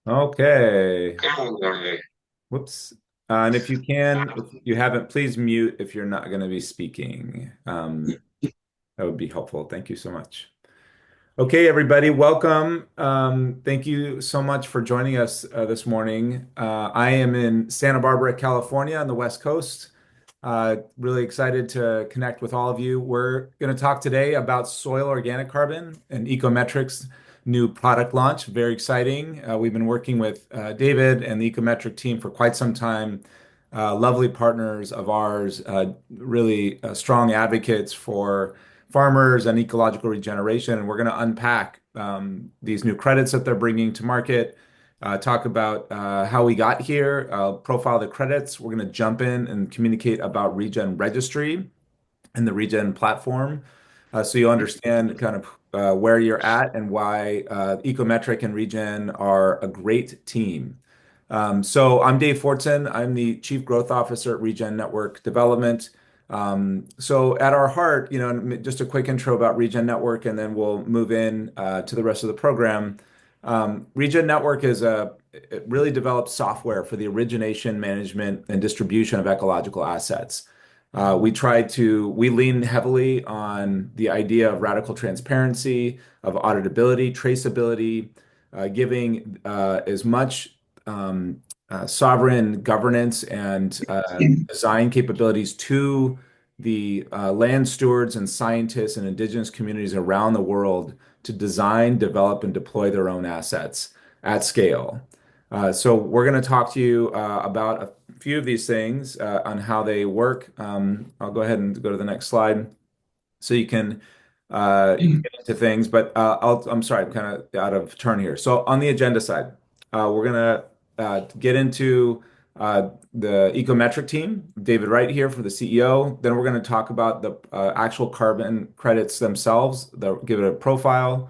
Okay. Whoops. And if you haven't, please mute if you're not going to be speaking. That would be helpful. Thank you so much. Okay, everybody, welcome. Thank you so much for joining us this morning. I am in Santa Barbara, California, on the West Coast. Really excited to connect with all of you. We're going to talk today about soil organic carbon and Ecometric's new product launch. Very exciting. We've been working with David and the Ecometric team for quite some time. Lovely partners of ours, really strong advocates for farmers and ecological regeneration. And we're going to unpack these new credits that they're bringing to market, talk about how we got here, profile the credits. We're going to jump in and communicate about Regen Registry and the Regen platform, so you understand kind of where you're at and why Ecometric and Regen are a great team. So I'm Dave Fortson. I'm the Chief Growth Officer at Regen Network Development. So at our heart, just a quick intro about Regen Network, and then we'll move in to the rest of the program. Regen Network it really develops software for the origination, management, and distribution of ecological assets. We lean heavily on the idea of radical transparency, of auditability, traceability, giving as much sovereign governance and design capabilities to the land stewards and scientists and indigenous communities around the world to design, develop, and deploy their own assets at scale. So we're going to talk to you about a few of these things on how they work. I'll go ahead and go to the next slide so you can get into things. But I'm sorry, I'm kind of out of turn here. So on the agenda side, we're gonna get into the Ecometric team. David Wright here for the CEO. Then we're going to talk about the actual carbon credits themselves. They'll give it a profile.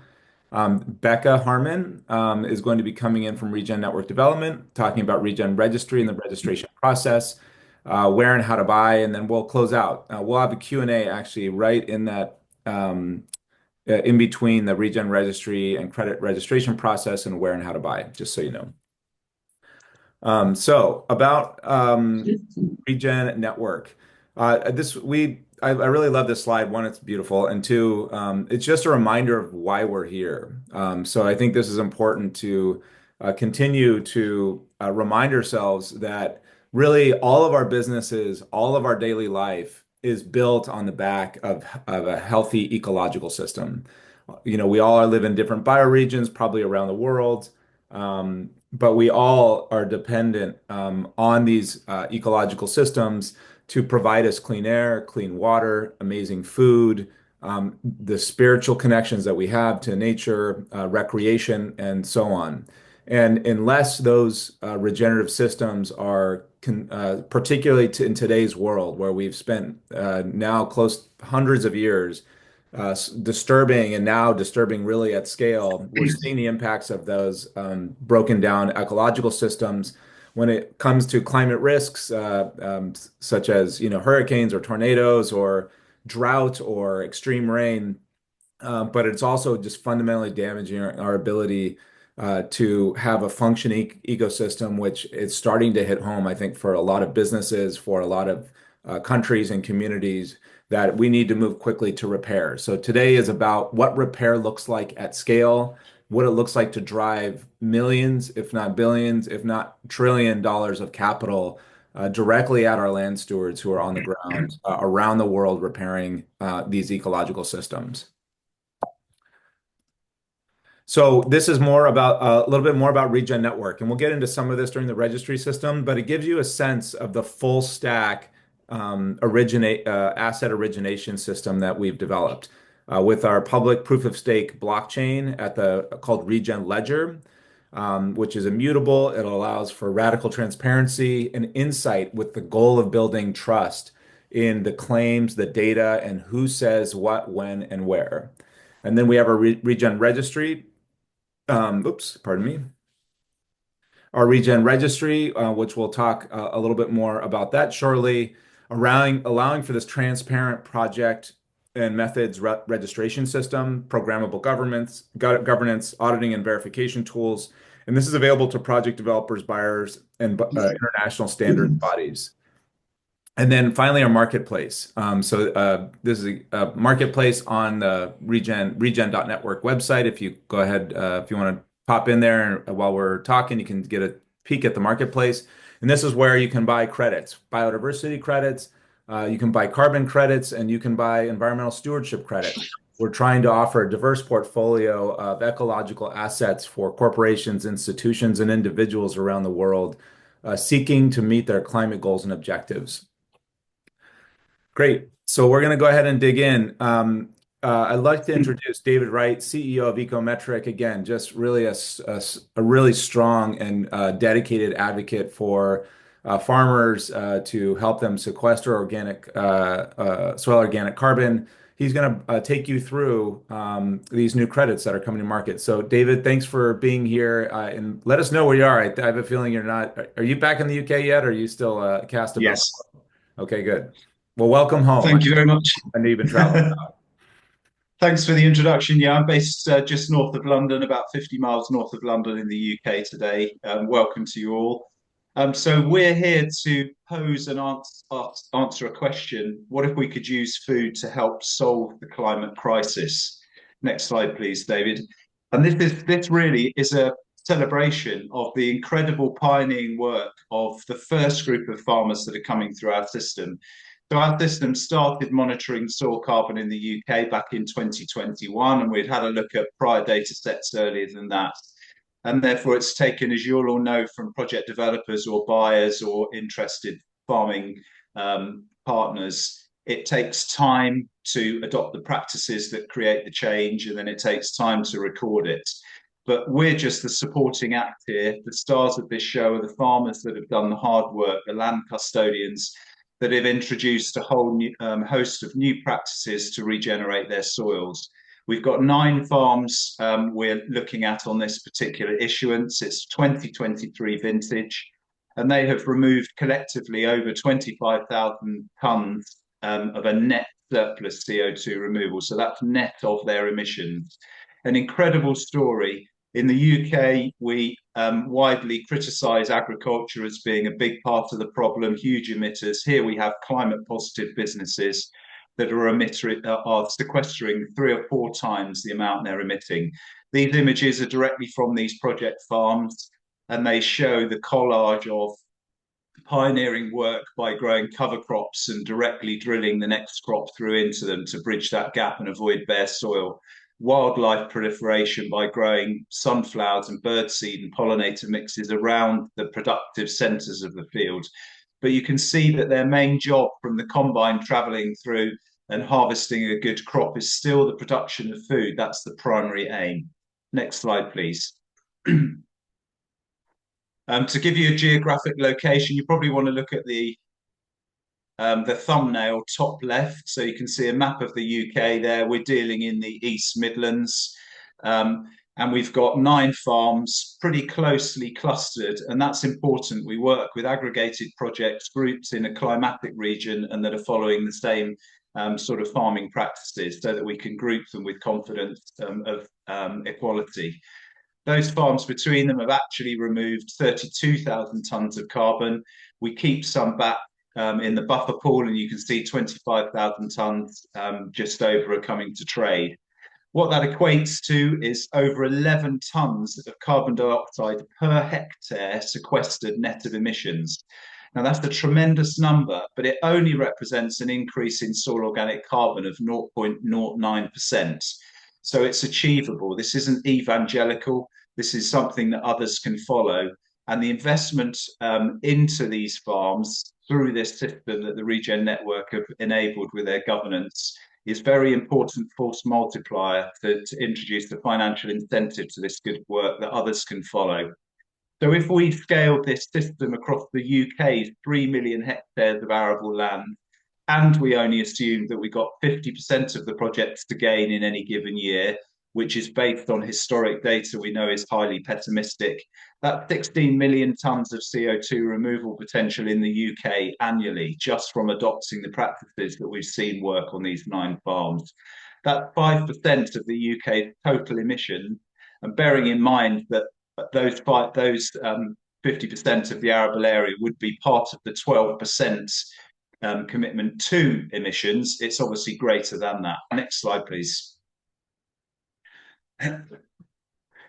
Becca Harmon is going to be coming in from Regen Network Development, talking about Regen Registry and the registration process, where and how to buy, and then we'll close out. We'll have a Q&A actually right in that in between the Regen Registry and credit registration process and where and how to buy, just so you know. So about Regen Network. I really love this slide. One, it's beautiful, and two, it's just a reminder of why we're here. So I think this is important to continue to remind ourselves that really all of our businesses, all of our daily life is built on the back of a healthy ecological system. We all live in different bioregions, probably around the world. But we all are dependent on these ecological systems to provide us clean air, clean water, amazing food, the spiritual connections that we have to nature, recreation, and so on. And unless those regenerative systems are, particularly in today's world where we've spent now close hundreds of years disturbing and now disturbing really at scale, we're seeing the impacts of those broken down ecological systems when it comes to climate risks, such as hurricanes or tornadoes or drought or extreme rain. But it's also just fundamentally damaging our ability to have a functioning ecosystem, which is starting to hit home, I think, for a lot of businesses, for a lot of countries and communities that we need to move quickly to repair. So today is about what repair looks like at scale, what it looks like to drive millions, if not billions, if not $1 trillion of capital directly at our land stewards who are on the ground around the world repairing these ecological systems. So this is more about a little bit more about Regen Network, and we'll get into some of this during the registry system, but it gives you a sense of the full stack asset origination system that we've developed with our public proof of stake blockchain called Regen Ledger, which is immutable. It allows for radical transparency and insight with the goal of building trust in the claims, the data, and who says what, when, and where. And then we have a Regen Registry. Oops, pardon me. Our Regen Registry, which we'll talk a little bit more about that shortly, allowing for this transparent project and methods registration system, programmable governance, auditing and verification tools. And this is available to project developers, buyers, and international standards bodies. And then finally, our marketplace. This is a marketplace on the Regen.network website. If you go ahead, if you want to pop in there and while we're talking, you can get a peek at the marketplace. And this is where you can buy credits, biodiversity credits, you can buy carbon credits, and you can buy environmental stewardship credits. We're trying to offer a diverse portfolio of ecological assets for corporations, institutions, and individuals around the world seeking to meet their climate goals and objectives. Great. So we're going to go ahead and dig in. I'd like to introduce David Wright, CEO of Ecometric. Again, just really a really strong and dedicated advocate for farmers to help them sequester soil organic carbon. He's going to take you through these new credits that are coming to market. So, David, thanks for being here, and let us know where you are. I have a feeling you're not. Are you back in the UK yet, or are you still cast abroad? Yes. Okay, good. Well, welcome home. Thank you very much. I know you've been traveling. Thanks for the introduction. Yeah, I'm based just north of London, about 50 miles north of London in the UK today. Welcome to you all. So we're here to pose and answer a question. What if we could use food to help solve the climate crisis? Next slide, please, David. And this really is a celebration of the incredible pioneering work of the first group of farmers that are coming through our system. So our system started monitoring soil carbon in the UK back in 2021, and we'd had a look at prior data sets earlier than that. And therefore, it's taken, as you'll all know, from project developers or buyers or interested farming partners, it takes time to adopt the practices that create the change, and then it takes time to record it. But we're just the supporting act here. The stars of this show are the farmers that have done the hard work, the land custodians that have introduced a whole new, host of new practices to regenerate their soils. We've got 9 farms we're looking at on this particular issuance. It's 2023 vintage, and they have removed collectively over 25,000 tonnes of a net surplus CO2 removal. So that's net of their emissions. An incredible story. In the UK, we widely criticise agriculture as being a big part of the problem, huge emitters. Here we have climate positive businesses that are sequestering 3 or 4 times the amount they're emitting. These images are directly from these project farms, and they show the collage of pioneering work by growing cover crops and directly drilling the next crop through into them to bridge that gap and avoid bare soil. Wildlife proliferation by growing sunflowers and birdseed and pollinator mixes around the productive centres of the field. But you can see that their main job from the combine travelling through and harvesting a good crop is still the production of food. That's the primary aim. Next slide, please. To give you a geographic location, you probably want to look at the thumbnail top left. So you can see a map of the UK there. We're dealing in the East Midlands. And we've got 9 farms pretty closely clustered, and that's important. We work with aggregated projects, groups in a climatic region and that are following the same sort of farming practices so that we can group them with confidence of equality. Those farms between them have actually removed 32,000 tonnes of carbon. We keep some back in the buffer pool, and you can see 25,000 tonnes just over are coming to trade. What that equates to is over 11 tonnes of carbon dioxide per hectare sequestered net of emissions. Now, that's a tremendous number, but it only represents an increase in soil organic carbon of 0.09%. So it's achievable. This isn't evangelical. This is something that others can follow. And the investment into these farms through this system that the Regen Network have enabled with their governance is very important force multiplier to introduce the financial incentive to this good work that others can follow. So if we scaled this system across the UK's 3 million hectares of arable land, and we only assumed that we got 50% of the projects to gain in any given year, which is based on historic data we know is highly pessimistic. That's 16 million tons of CO2 removal potential in the UK annually, just from adopting the practices that we've seen work on these 9 farms. That's 5% of the UK's total emission. And bearing in mind that those 50% of the arable area would be part of the 12% commitment to emissions, it's obviously greater than that. Next slide, please.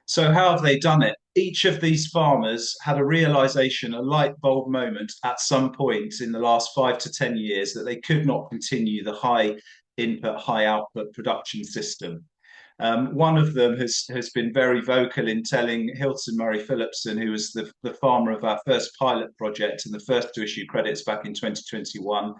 So how have they done it? Each of these farmers had a realization, a light bulb moment at some point in the last 5 to 10 years that they could not continue the high input, high output production system. One of them has been very vocal in telling Hilton Murray Phillipson, who was the farmer of our first pilot project and the first to issue credits back in 2021,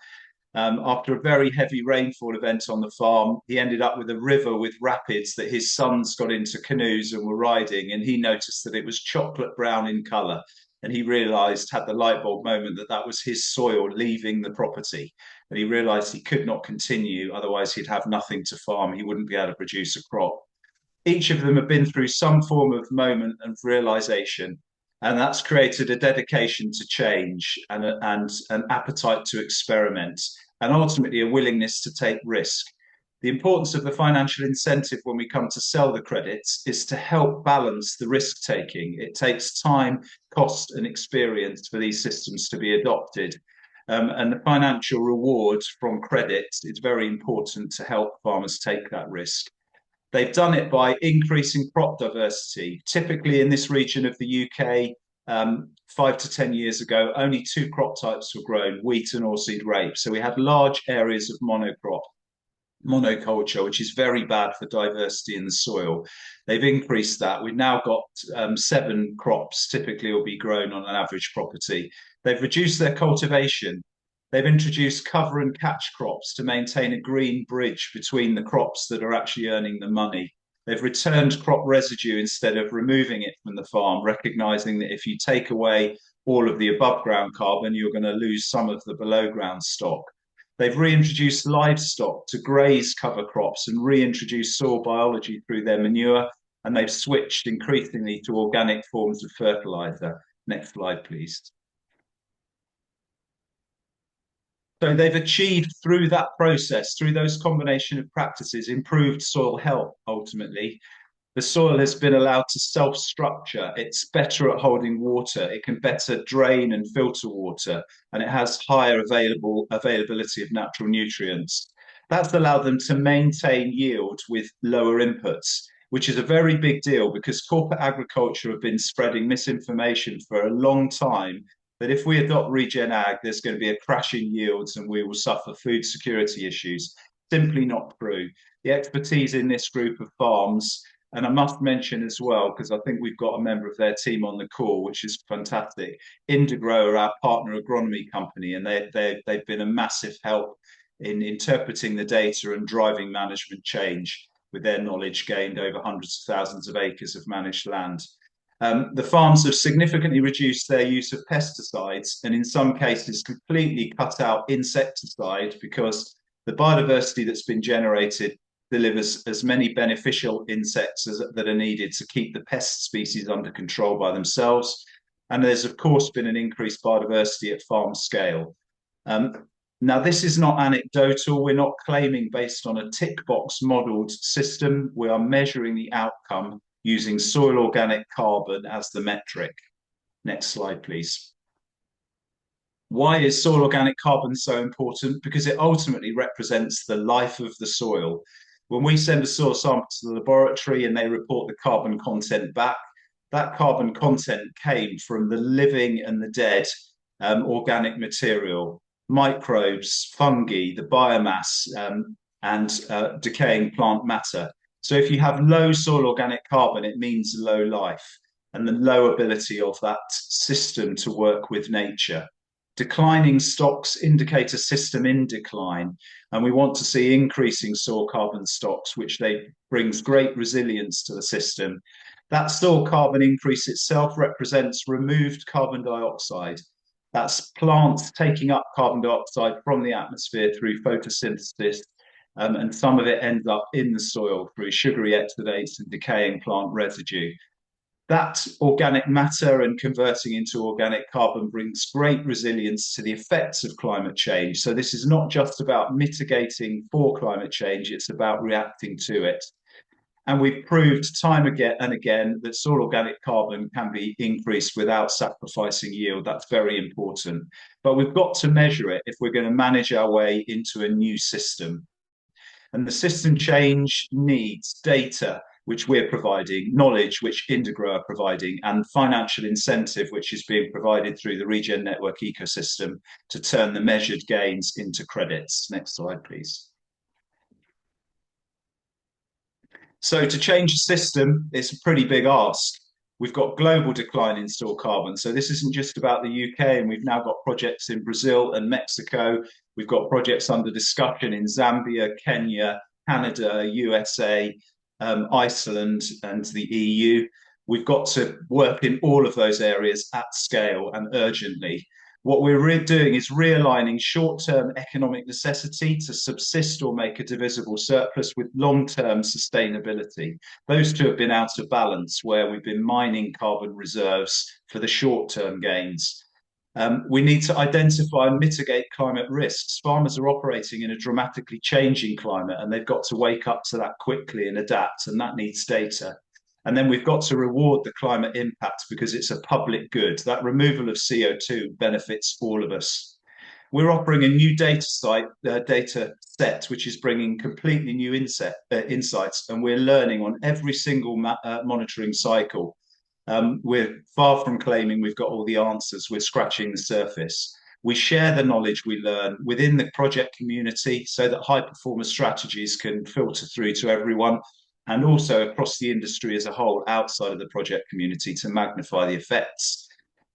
after a very heavy rainfall event on the farm, he ended up with a river with rapids that his sons got into canoes and were riding, and he noticed that it was chocolate brown in colour. And he realised, had the light bulb moment, that that was his soil leaving the property. And he realised he could not continue, otherwise he'd have nothing to farm. He wouldn't be able to produce a crop. Each of them have been through some form of moment of realisation, and that's created a dedication to change and an appetite to experiment, and ultimately a willingness to take risk. The importance of the financial incentive when we come to sell the credits is to help balance the risk taking. It takes time, cost, and experience for these systems to be adopted. And the financial reward from credits is very important to help farmers take that risk. They've done it by increasing crop diversity. Typically in this region of the UK, 5 to 10 years ago, only 2 crop types were grown, wheat and oilseed rape. So we had large areas of monoculture, which is very bad for diversity in the soil. They've increased that. We've now got 7 crops typically will be grown on an average property. They've reduced their cultivation. They've introduced cover and catch crops to maintain a green bridge between the crops that are actually earning the money. They've returned crop residue instead of removing it from the farm, recognizing that if you take away all of the above ground carbon, you're going to lose some of the below ground stock. They've reintroduced livestock to graze cover crops and reintroduced soil biology through their manure, and they've switched increasingly to organic forms of fertilizer. Next slide, please. So they've achieved through that process, through those combination of practices, improved soil health ultimately. The soil has been allowed to self-structure. It's better at holding water. It can better drain and filter water, and it has higher availability of natural nutrients. That's allowed them to maintain yield with lower inputs, which is a very big deal because corporate agriculture have been spreading misinformation for a long time that if we adopt Regen Ag, there's going to be a crash in yields and we will suffer food security issues. Simply not true. The expertise in this group of farms, and I must mention as well, because I think we've got a member of their team on the call, which is fantastic. Indigro are our partner agronomy company, and they've been a massive help in interpreting the data and driving management change with their knowledge gained over hundreds of thousands of acres of managed land. The farms have significantly reduced their use of pesticides and in some cases completely cut out insecticide because the biodiversity that's been generated delivers as many beneficial insects that are needed to keep the pest species under control by themselves. And there's, of course, been an increased biodiversity at farm scale. Now, this is not anecdotal. We're not claiming based on a tick box modeled system. We are measuring the outcome using soil organic carbon as the metric. Next slide, please. Why is soil organic carbon so important? Because it ultimately represents the life of the soil. When we send a soil sample to the laboratory and they report the carbon content back, that carbon content came from the living and the dead organic material, microbes, fungi, the biomass, and decaying plant matter. So if you have low soil organic carbon, it means low life and the low ability of that system to work with nature. Declining stocks indicate a system in decline, and we want to see increasing soil carbon stocks, which brings great resilience to the system. That soil carbon increase itself represents removed carbon dioxide. That's plants taking up carbon dioxide from the atmosphere through photosynthesis and some of it ends up in the soil through sugary exudates and decaying plant residue. That organic matter and converting into organic carbon brings great resilience to the effects of climate change. So this is not just about mitigating for climate change, it's about reacting to it. And we've proved time again and again that soil organic carbon can be increased without sacrificing yield. That's very important. But we've got to measure it if we're going to manage our way into a new system. And the system change needs data, which we're providing, knowledge, which Indigo are providing, and financial incentive, which is being provided through the Regen Network ecosystem to turn the measured gains into credits. Next slide, please. So to change the system, it's a pretty big ask. We've got global decline in stored carbon. So this isn't just about the UK, and we've now got projects in Brazil and Mexico. We've got projects under discussion in Zambia, Kenya, Canada, USA, Iceland, and the EU. We've got to work in all of those areas at scale and urgently. What we're doing is realigning short-term economic necessity to subsist or make a divisible surplus with long-term sustainability. Those two have been out of balance, where we've been mining carbon reserves for the short-term gains. We need to identify and mitigate climate risks. Farmers are operating in a dramatically changing climate, and they've got to wake up to that quickly and adapt, and that needs data. And then we've got to reward the climate impact because it's a public good. That removal of CO2 benefits all of us. We're offering a new data set, which is bringing completely new insights, and we're learning on every single monitoring cycle. We're far from claiming we've got all the answers. We're scratching the surface. We share the knowledge we learn within the project community so that high performance strategies can filter through to everyone, and also across the industry as a whole outside of the project community to magnify the effects.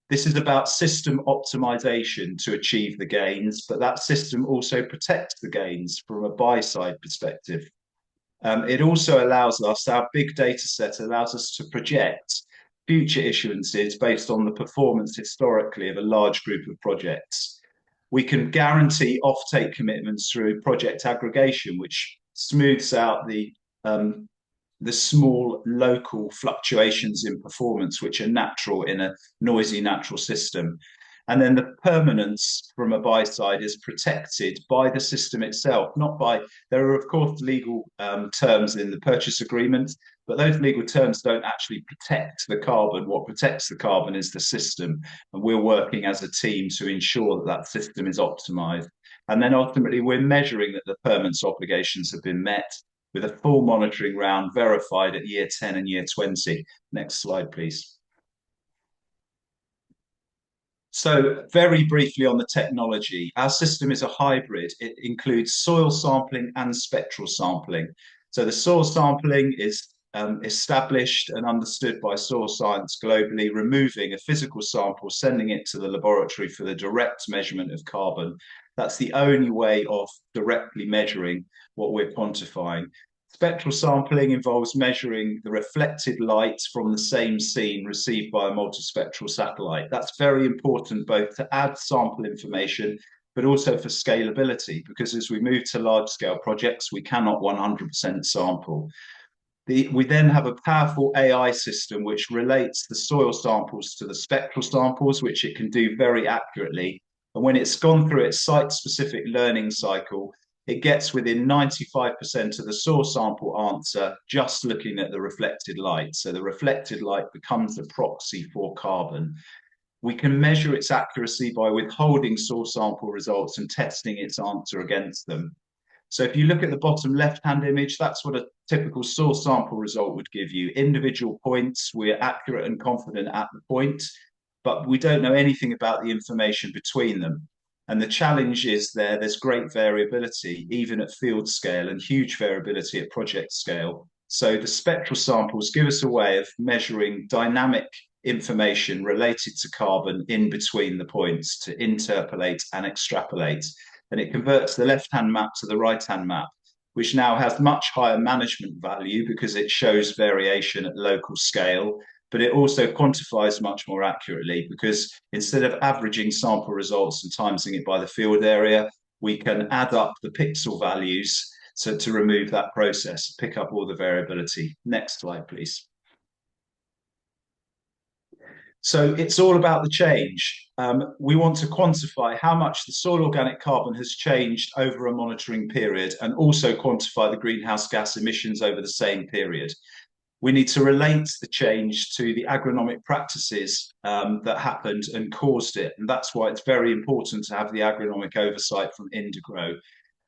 This is about system optimization to achieve the gains, but that system also protects the gains from a buy-side perspective. It also allows us, our big data set allows us to project future issuances based on the performance historically of a large group of projects. We can guarantee offtake commitments through project aggregation, which smooths out the small local fluctuations in performance, which are natural in a noisy natural system. And then the permanence from a buy side is protected by the system itself, not by, there are of course legal terms in the purchase agreement, but those legal terms don't actually protect the carbon. What protects the carbon is the system. And we're working as a team to ensure that that system is optimized. And then ultimately we're measuring that the permanence obligations have been met with a full monitoring round verified at year 10 and year 20. Next slide, please. So very briefly on the technology, our system is a hybrid. It includes soil sampling and spectral sampling. So the soil sampling is established and understood by soil science globally, removing a physical sample, sending it to the laboratory for the direct measurement of carbon. That's the only way of directly measuring what we're quantifying. Spectral sampling involves measuring the reflected light from the same scene received by a multispectral satellite. That's very important both to add sample information, but also for scalability, because as we move to large-scale projects, we cannot 100% sample. We then have a powerful AI system which relates the soil samples to the spectral samples, which it can do very accurately. And when it's gone through its site-specific learning cycle, it gets within 95% of the soil sample answer just looking at the reflected light. So the reflected light becomes a proxy for carbon. We can measure its accuracy by withholding soil sample results and testing its answer against them. So if you look at the bottom left-hand image, that's what a typical soil sample result would give you. Individual points, we're accurate and confident at the point, but we don't know anything about the information between them. And the challenge is there's great variability, even at field scale, and huge variability at project scale. So the spectral samples give us a way of measuring dynamic information related to carbon in between the points to interpolate and extrapolate. And it converts the left-hand map to the right-hand map, which now has much higher management value because it shows variation at local scale, but it also quantifies much more accurately because instead of averaging sample results and timesing it by the field area, we can add up the pixel values to remove that process, pick up all the variability. Next slide, please. So it's all about the change. We want to quantify how much the soil organic carbon has changed over a monitoring period, and also quantify the greenhouse gas emissions over the same period. We need to relate the change to the agronomic practices that happened and caused it. And that's why it's very important to have the agronomic oversight from Indigrow.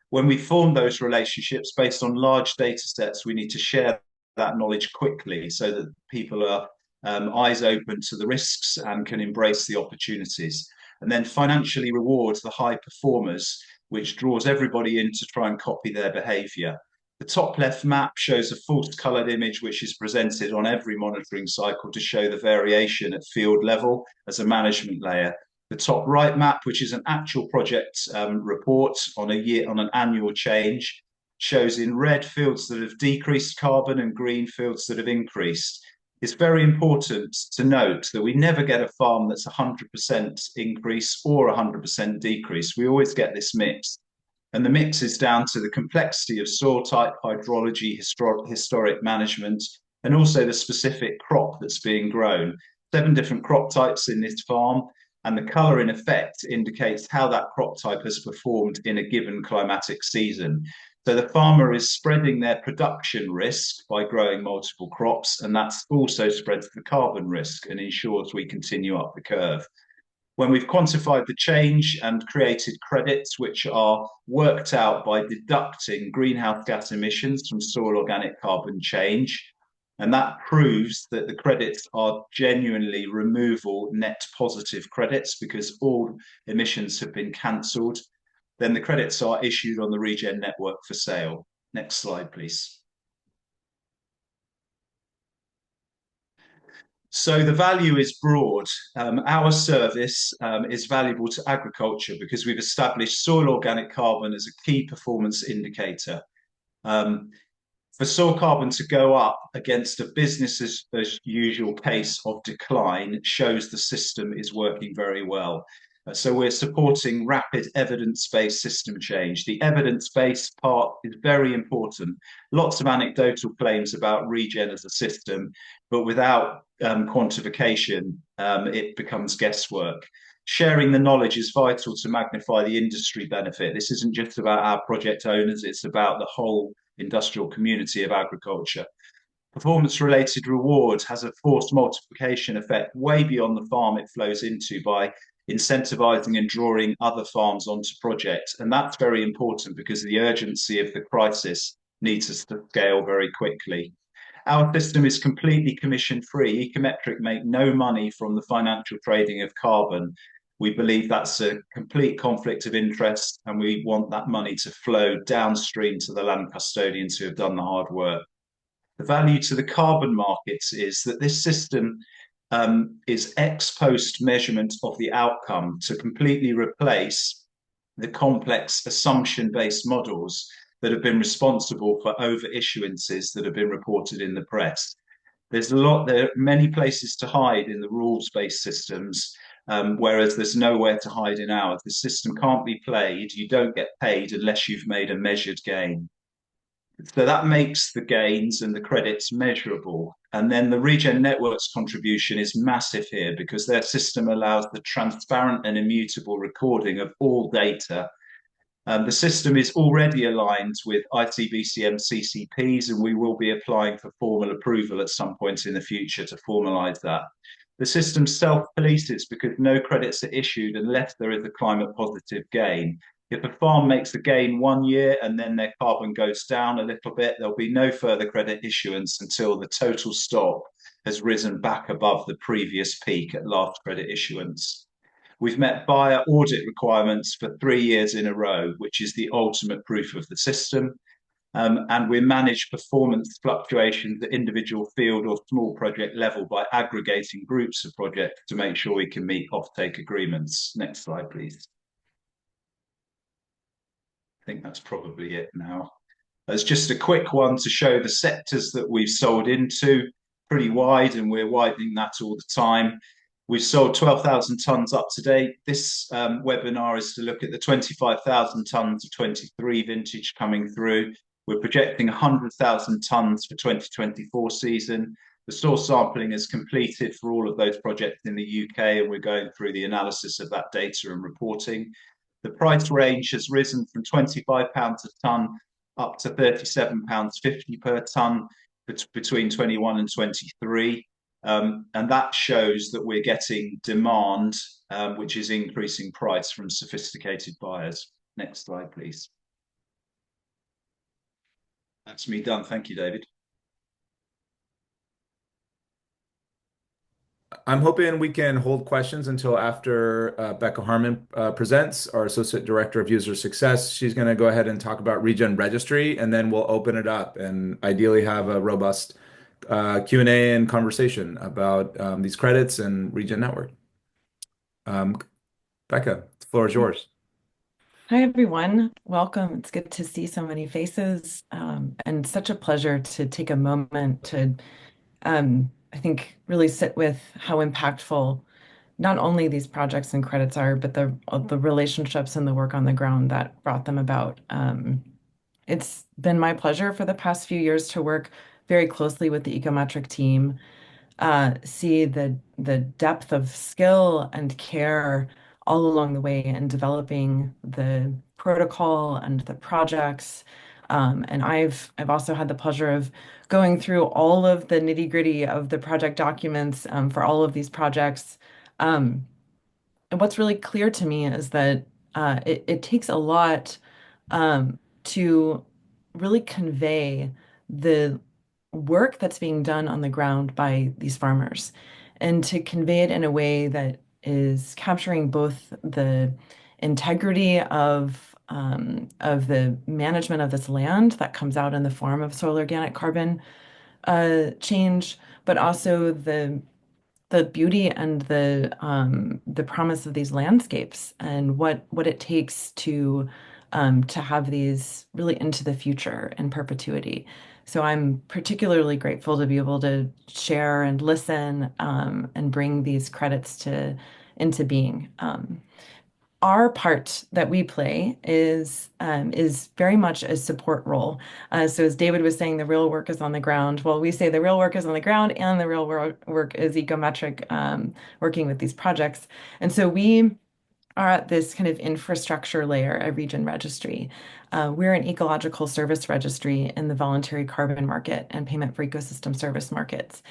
When we form those relationships based on large data sets, we need to share that knowledge quickly so that people are eyes open to the risks and can embrace the opportunities. And then financially reward the high performers, which draws everybody in to try and copy their behaviour. The top left map shows a false coloured image, which is presented on every monitoring cycle to show the variation at field level as a management layer. The top right map, which is an actual project report on an annual change, shows in red fields that have decreased carbon and green fields that have increased. It's very important to note that we never get a farm that's 100% increase or 100% decrease. We always get this mix. And the mix is down to the complexity of soil type, hydrology, historic management, and also the specific crop that's being grown. 7 different crop types in this farm, and the colour in effect indicates how that crop type has performed in a given climatic season. So the farmer is spreading their production risk by growing multiple crops, and that also spreads the carbon risk and ensures we continue up the curve. When we've quantified the change and created credits, which are worked out by deducting greenhouse gas emissions from soil organic carbon change, and that proves that the credits are genuinely removal net positive credits because all emissions have been cancelled, then the credits are issued on the Regen Network for sale. Next slide, please. So the value is broad. Our service is valuable to agriculture because we've established soil organic carbon as a key performance indicator. For soil carbon to go up against a business as usual pace of decline shows the system is working very well. So we're supporting rapid evidence-based system change. The evidence-based part is very important. Lots of anecdotal claims about regen as a system, but without quantification, it becomes guesswork. Sharing the knowledge is vital to magnify the industry benefit. This isn't just about our project owners, it's about the whole industrial community of agriculture. Performance-related reward has a force multiplication effect way beyond the farm it flows into by incentivizing and drawing other farms onto projects. And that's very important because the urgency of the crisis needs us to scale very quickly. Our system is completely commission-free. Ecometric make no money from the financial trading of carbon. We believe that's a complete conflict of interest, and we want that money to flow downstream to the land custodians who have done the hard work. The value to the carbon markets is that this system is ex post measurement of the outcome to completely replace the complex assumption-based models that have been responsible for over issuances that have been reported in the press. There are many places to hide in the rules-based systems, whereas there's nowhere to hide in ours. The system can't be played. You don't get paid unless you've made a measured gain. So that makes the gains and the credits measurable. And then the Regen Network's contribution is massive here because their system allows the transparent and immutable recording of all data. The system is already aligned with ICBCM CCPs, and we will be applying for formal approval at some point in the future to formalise that. The system self-polices because no credits are issued unless there is a climate positive gain. If a farm makes a gain 1 year and then their carbon goes down a little bit, there'll be no further credit issuance until the total stock has risen back above the previous peak at last credit issuance. We've met buyer audit requirements for 3 years in a row, which is the ultimate proof of the system. And we manage performance fluctuations at individual field or small project level by aggregating groups of projects to make sure we can meet offtake agreements. Next slide, please. I think that's probably it now. As just a quick one to show the sectors that we've sold into, pretty wide, and we're widening that all the time. We've sold 12,000 tonnes up to date. This webinar is to look at the 25,000 tonnes of 23 vintage coming through. We're projecting 100,000 tonnes for 2024 season. The source sampling is completed for all of those projects in the UK, and we're going through the analysis of that data and reporting. The price range has risen from £25 a tonne up to £37.50 per tonne between 21 and 23. And that shows that we're getting demand, which is increasing price from sophisticated buyers. Next slide, please. That's me done. Thank you, David. I'm hoping we can hold questions until after Becca Harmon presents, our Associate Director of User Success. She's going to go ahead and talk about Regen Registry, and then we'll open it up and ideally have a robust Q&A and conversation about these credits and Regen Network. Um, Becca, the floor is yours. Hi, everyone. Welcome. It's good to see so many faces, and such a pleasure to take a moment to, I think, really sit with how impactful not only these projects and credits are, but the relationships and the work on the ground that brought them about. It's been my pleasure for the past few years to work very closely with the Ecometric team, see the depth of skill and care all along the way in developing the protocol and the projects. And I've also had the pleasure of going through all of the nitty-gritty of the project documents for all of these projects. And what's really clear to me is that it takes a lot to really convey the work that's being done on the ground by these farmers and to convey it in a way that is capturing both the integrity of the management of this land that comes out in the form of soil organic carbon change, but also the beauty and the promise of these landscapes and what it takes to have these really into the future in perpetuity. So I'm particularly grateful to be able to share and listen and bring these credits to into being. Our part that we play is very much a support role. So as David was saying, the real work is on the ground. Well, we say the real work is on the ground, and the real work is Ecometric working with these projects. And so we are at this kind of infrastructure layer of Regen Registry. We're an ecological service registry in the voluntary carbon market and payment for ecosystem service markets.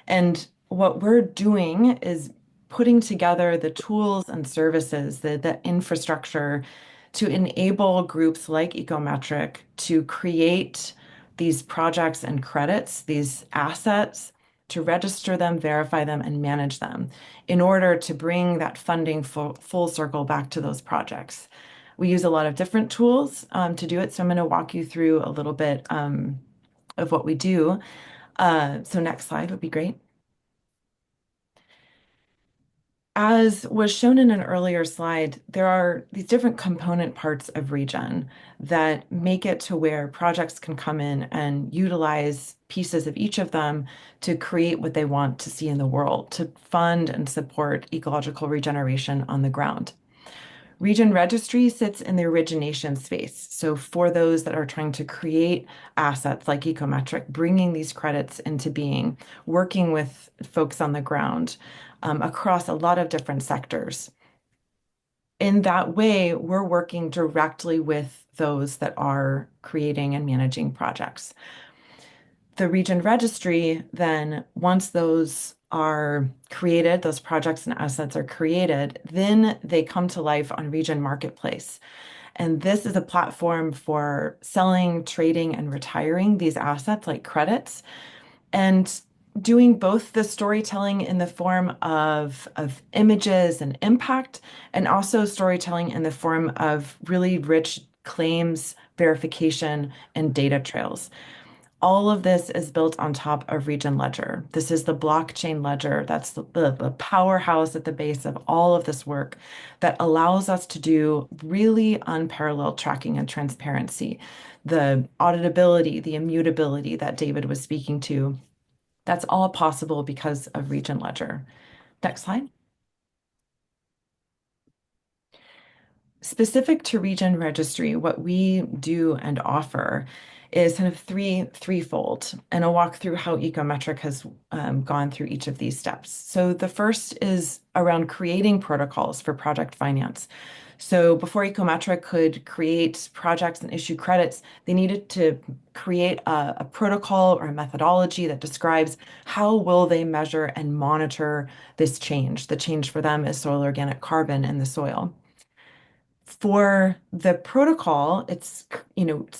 And what we're doing is putting together the tools and services, the infrastructure to enable groups like Ecometric to create these projects and credits, these assets, to register them, verify them, and manage them in order to bring that funding full circle back to those projects. We use a lot of different tools to do it. So I'm going to walk you through a little bit of what we do. So next slide would be great. As was shown in an earlier slide, there are these different component parts of Regen that make it to where projects can come in and utilize pieces of each of them to create what they want to see in the world, to fund and support ecological regeneration on the ground. Regen Registry sits in the origination space. So for those that are trying to create assets like Ecometric, bringing these credits into being, working with folks on the ground across a lot of different sectors. In that way, we're working directly with those that are creating and managing projects. The Regen Registry, then, once those are created, those projects and assets are created, then they come to life on Regen Marketplace. And this is a platform for selling, trading, and retiring these assets like credits, and doing both the storytelling in the form of images and impact, and also storytelling in the form of really rich claims, verification, and data trails. All of this is built on top of Regen Ledger. This is the blockchain ledger. That's the powerhouse at the base of all of this work that allows us to do really unparalleled tracking and transparency. The auditability, the immutability that David was speaking to, that's all possible because of Regen Ledger. Next slide. Specific to Regen Registry, what we do and offer is kind of threefold, and I'll walk through how Ecometric has gone through each of these steps. So the first is around creating protocols for project finance. So before Ecometric could create projects and issue credits, they needed to create a protocol or a methodology that describes how will they measure and monitor this change. The change for them is soil organic carbon in the soil. For the protocol, it's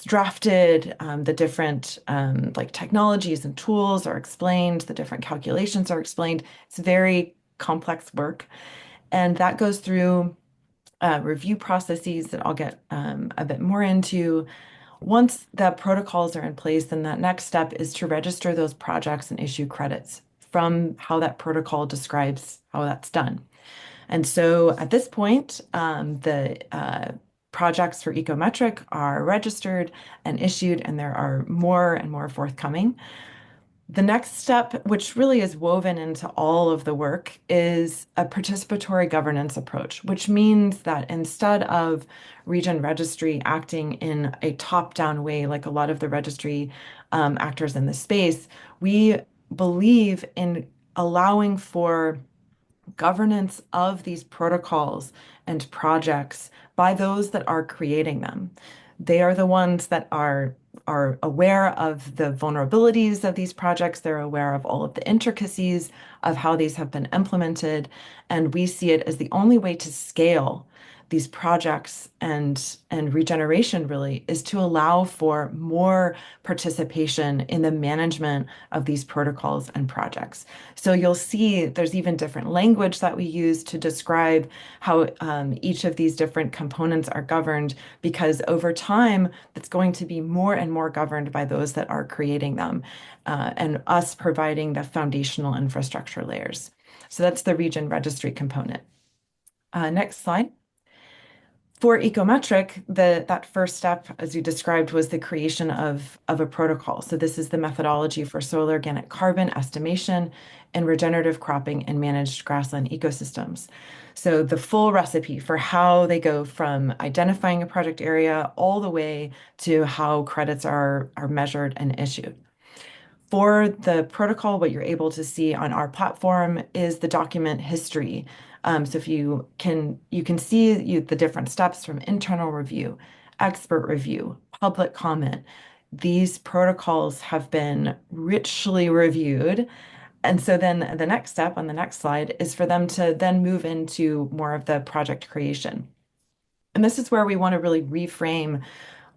drafted, the different like technologies and tools are explained, the different calculations are explained. It's very complex work. And that goes through review processes that I'll get a bit more into. Once the protocols are in place, then that next step is to register those projects and issue credits from how that protocol describes how that's done. And so at this point, the projects for Ecometric are registered and issued, and there are more and more forthcoming. The next step, which really is woven into all of the work, is a participatory governance approach, which means that instead of Regen Registry acting in a top-down way, like a lot of the registry actors in the space, we believe in allowing for governance of these protocols and projects by those that are creating them. They are the ones that are aware of the vulnerabilities of these projects. They're aware of all of the intricacies of how these have been implemented, and we see it as the only way to scale these projects and regeneration really is to allow for more participation in the management of these protocols and projects. So you'll see there's even different language that we use to describe how each of these different components are governed, because over time, it's going to be more and more governed by those that are creating them, and us providing the foundational infrastructure layers. So that's the Regen Registry component. Next slide. For Ecometric, that first step, as you described, was the creation of a protocol. So this is the methodology for soil organic carbon estimation and regenerative cropping and managed grassland ecosystems. So the full recipe for how they go from identifying a project area all the way to how credits are measured and issued. For the protocol, what you're able to see on our platform is the document history. So if you can see the different steps from internal review, expert review, public comment. These protocols have been richly reviewed. And so then the next step on the next slide is for them to then move into more of the project creation. And this is where we want to really reframe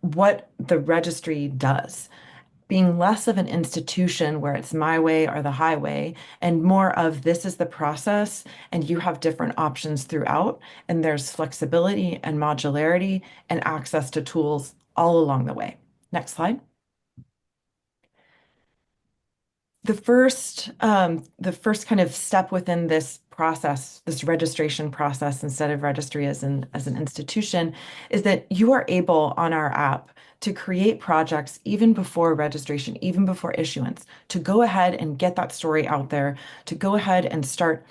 what the registry does, being less of an institution where it's my way or the highway, and more of this is the process, and you have different options throughout, and there's flexibility and modularity and access to tools all along the way. Next slide. The first kind of step within this process, this registration process, instead of registry as an institution, is that you are able on our app to create projects even before registration, even before issuance, to go ahead and get that story out there, to go ahead and start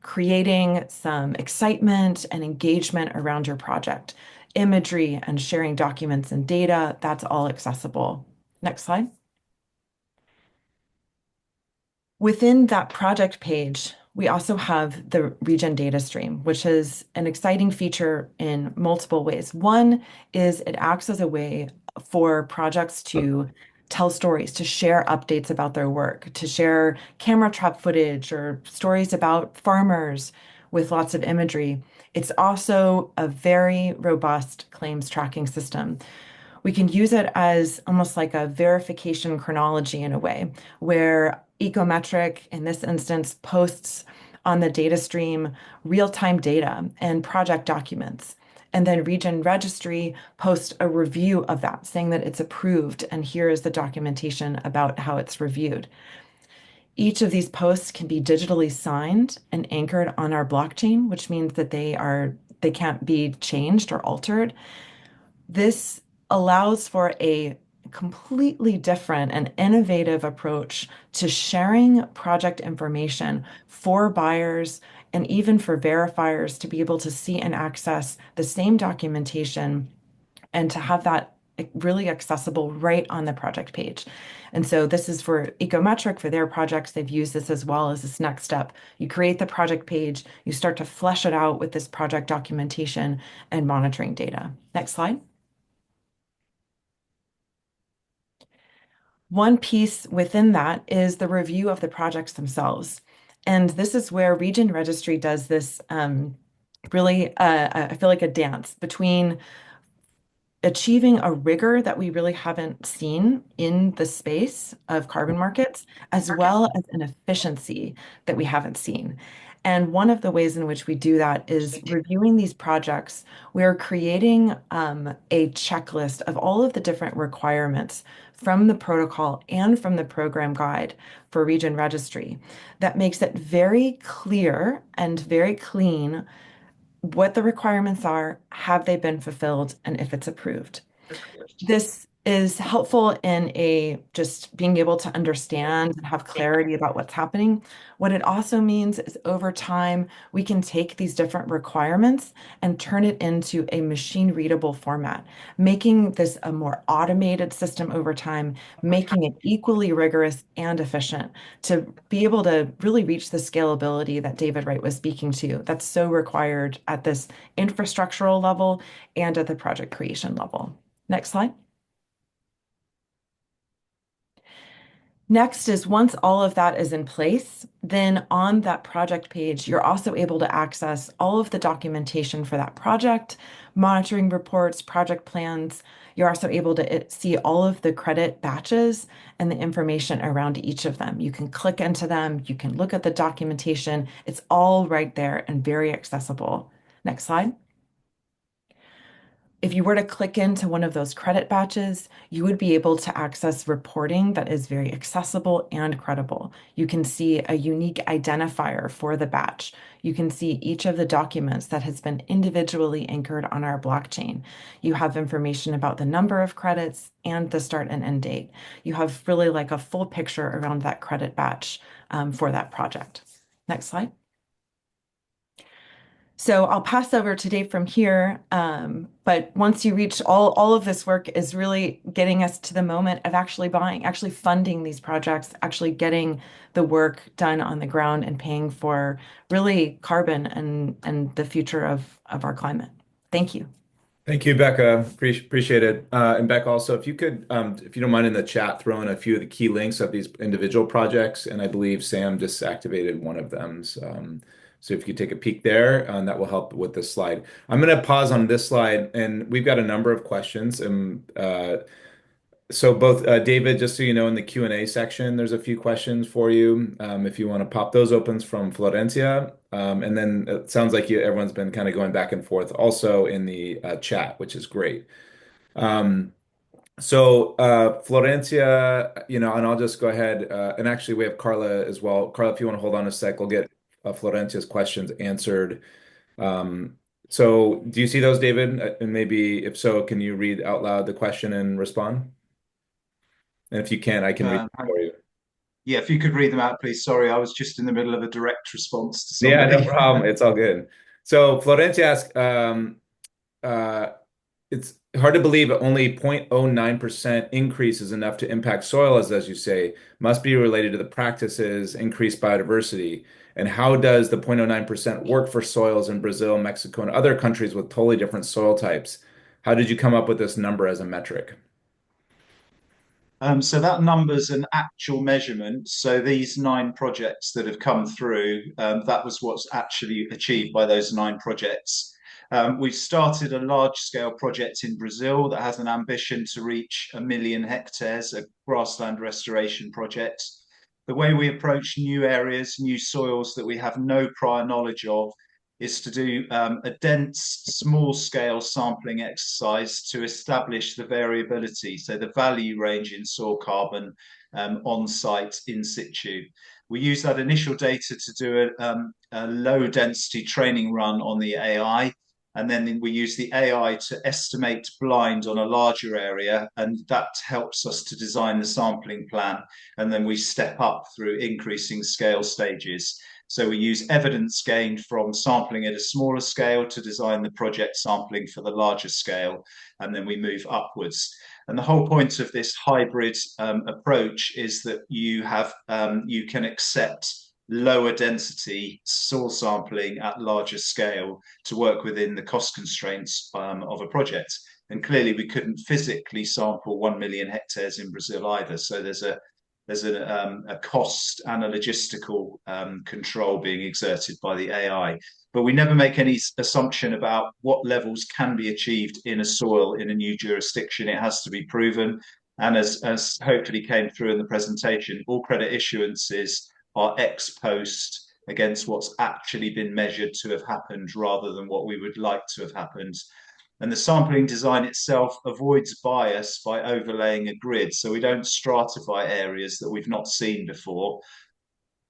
creating some excitement and engagement around your project. Imagery and sharing documents and data, that's all accessible. Next slide. Within that project page, we also have the Regen data stream, which is an exciting feature in multiple ways. One is it acts as a way for projects to tell stories, to share updates about their work, to share camera trap footage or stories about farmers with lots of imagery. It's also a very robust claims tracking system. We can use it as almost like a verification chronology in a way, where Ecometric, in this instance, posts on the data stream real-time data and project documents. And then Regen Registry posts a review of that, saying that it's approved, and here is the documentation about how it's reviewed. Each of these posts can be digitally signed and anchored on our blockchain, which means that they can't be changed or altered. This allows for a completely different and innovative approach to sharing project information for buyers and even for verifiers to be able to see and access the same documentation and to have that really accessible right on the project page. And so this is for Ecometric for their projects. They've used this as well as this next step. You create the project page, you start to flesh it out with this project documentation and monitoring data. Next slide. One piece within that is the review of the projects themselves. And this is where Regen Registry does this really, I feel like a dance between achieving a rigor that we really haven't seen in the space of carbon markets, as well as an efficiency that we haven't seen. And one of the ways in which we do that is reviewing these projects. We're creating a checklist of all of the different requirements from the protocol and from the program guide for Regen Registry that makes it very clear and very clean what the requirements are, have they been fulfilled, and if it's approved. This is helpful in a just being able to understand and have clarity about what's happening. What it also means is over time, we can take these different requirements and turn it into a machine readable format, making this a more automated system over time, making it equally rigorous and efficient to be able to really reach the scalability that David Wright was speaking to. That's so required at this infrastructural level and at the project creation level. Next slide. Next is once all of that is in place, then on that project page, you're also able to access all of the documentation for that project, monitoring reports, project plans. You're also able to see all of the credit batches and the information around each of them. You can click into them, you can look at the documentation. It's all right there and very accessible. Next slide. If you were to click into one of those credit batches, you would be able to access reporting that is very accessible and credible. You can see a unique identifier for the batch. You can see each of the documents that has been individually anchored on our blockchain. You have information about the number of credits and the start and end date. You have really like a full picture around that credit batch for that project. Next slide. So I'll pass over to Dave from here. But once you reach all of this work is really getting us to the moment of actually buying, actually funding these projects, actually getting the work done on the ground and paying for really carbon and the future of our climate. Thank you. Thank you, Becca. Appreciate it. And Becca, also, if you could, if you don't mind in the chat, throw in a few of the key links of these individual projects. And I believe Sam just activated one of them. So if you could take a peek there, that will help with this slide. I'm going to pause on this slide, and we've got a number of questions. So both David, just so you know, in the Q&A section, there's a few questions for you. If you want to pop those opens from Florencia. And then it sounds like everyone's been kind of going back and forth also in the chat, which is great. So Florencia, and I'll just go ahead. And actually, we have Carla as well. Carla, if you want to hold on a sec, we'll get Florencia's questions answered. So do you see those, David? And maybe if so, can you read out loud the question and respond? And if you can, I can read it for you. Yeah, if you could read them out, please. Sorry, I was just in the middle of a direct response to Yeah, no somebody. problem. It's all good. So Florencia asks, it's hard to believe only 0.09% increase is enough to impact soil, as you say, must be related to the practices, increased biodiversity. And how does the 0.09% work for soils in Brazil, Mexico, and other countries with totally different soil types? How did you come up with this number as a metric? So that number's an actual measurement. So these 9 projects that have come through, that was what's actually achieved by those 9 projects. We've started a large-scale project in Brazil that has an ambition to reach 1 million hectares, a grassland restoration project. The way we approach new areas, new soils that we have no prior knowledge of, is to do a dense, small-scale sampling exercise to establish the variability, so the value range in soil carbon on site in situ. We use that initial data to do a low-density training run on the AI, and then we use the AI to estimate blind on a larger area, and that helps us to design the sampling plan, and then we step up through increasing scale stages. So we use evidence gained from sampling at a smaller scale to design the project sampling for the larger scale, and then we move upwards. And the whole point of this hybrid approach is that you can accept lower density soil sampling at larger scale to work within the cost constraints of a project. And clearly, we couldn't physically sample 1 million hectares in Brazil either. So there's a cost and a logistical control being exerted by the AI. But we never make any assumption about what levels can be achieved in a soil in a new jurisdiction. It has to be proven. And as hopefully came through in the presentation, all credit issuances are ex post against what's actually been measured to have happened rather than what we would like to have happened. And the sampling design itself avoids bias by overlaying a grid. So we don't stratify areas that we've not seen before,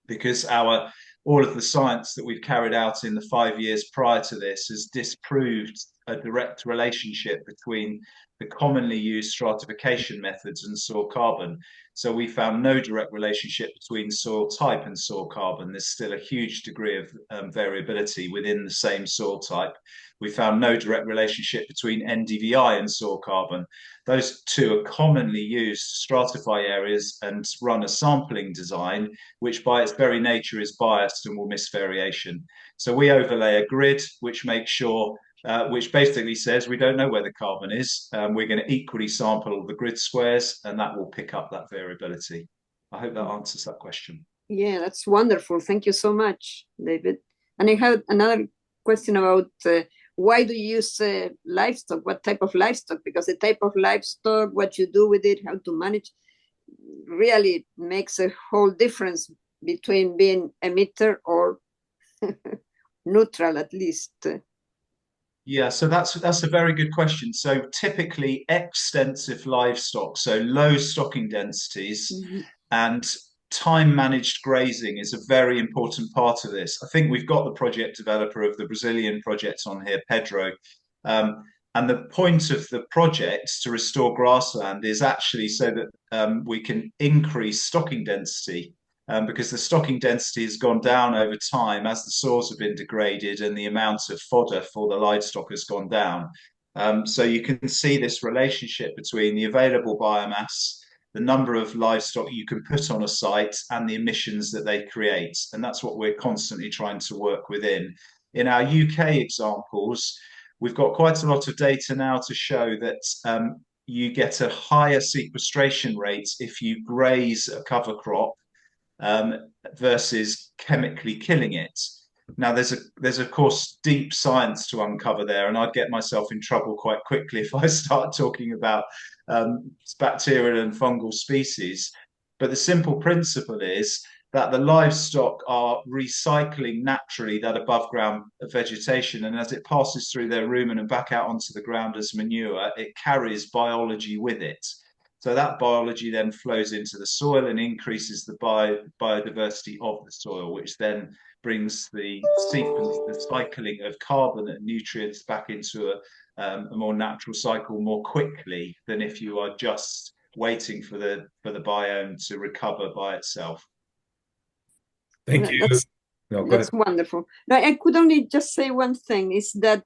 because all of the science that we've carried out in the 5 years prior to this has disproved a direct relationship between the commonly used stratification methods and soil carbon. So we found no direct relationship between soil type and soil carbon. There's still a huge degree of variability within the same soil type. We found no direct relationship between NDVI and soil carbon. Those two are commonly used to stratify areas and run a sampling design, which by its very nature is biased and will miss variation. So we overlay a grid, which makes sure, which basically says we don't know where the carbon is. We're going to equally sample all the grid squares, and that will pick up that variability. I hope that answers that question. Yeah, that's wonderful. Thank you so much, David. And I have another question about why do you use livestock? What type of livestock? Because the type of livestock, what you do with it, how to manage, really makes a whole difference between being emitter or neutral, at least. Yeah, so that's a very good question. So typically extensive livestock, so low stocking densities and time managed grazing is a very important part of this. I think we've got the project developer of the Brazilian project on here, Pedro. And the point of the project to restore grassland is actually so that we can increase stocking density, because the stocking density has gone down over time as the soils have been degraded and the amount of fodder for the livestock has gone down. So you can see this relationship between the available biomass, the number of livestock you can put on a site, and the emissions that they create. And that's what we're constantly trying to work within. In our UK examples, we've got quite a lot of data now to show that you get a higher sequestration rate if you graze a cover crop versus chemically killing it. Now, there's of course deep science to uncover there, and I'd get myself in trouble quite quickly if I start talking about bacterial and fungal species. But the simple principle is that the livestock are recycling naturally that above ground vegetation, and as it passes through their rumen and back out onto the ground as manure, it carries biology with it. So that biology then flows into the soil and increases the biodiversity of the soil, which then brings the sequence, the cycling of carbon and nutrients back into a more natural cycle more quickly than if you are just waiting for the biome to recover by itself. Thank you. No, go That's ahead. wonderful. No, I could only just say one thing, is that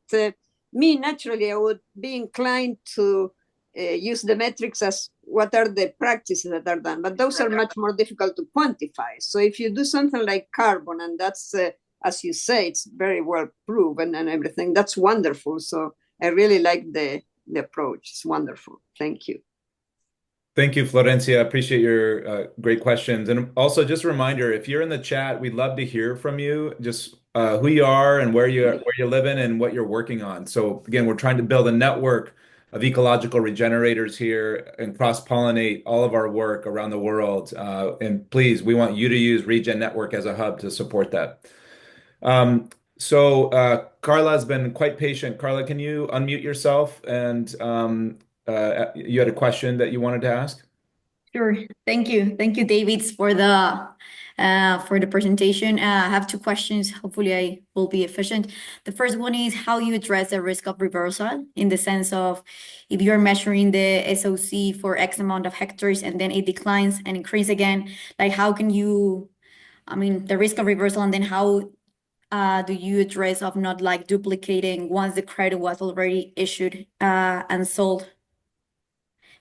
me, naturally, I would be inclined to use the metrics as what are the practices that are done, but those are much more difficult to quantify. So if you do something like carbon, and that's, as you say, it's very well proven and everything, that's wonderful. So I really like the approach. It's wonderful. Thank you. Thank you, Florencia. I appreciate your great questions. And also, just a reminder, if you're in the chat, we'd love to hear from you, just who you are and where you're living and what you're working on. So again, we're trying to build a network of ecological regenerators here and cross-pollinate all of our work around the world. And please, we want you to use Regen Network as a hub to support that. Carla has been quite patient. Carla, can you unmute yourself? And you had a question that you wanted to ask? Sure. Thank you. Thank you, David, for the presentation. I have two questions. Hopefully, I will be efficient. The first one is how you address the risk of reversal, in the sense of if you're measuring the SOC for X amount of hectares and then it declines and increases again, like how can you I mean, the risk of reversal, and then how do you address of not like duplicating once the credit was already issued and sold?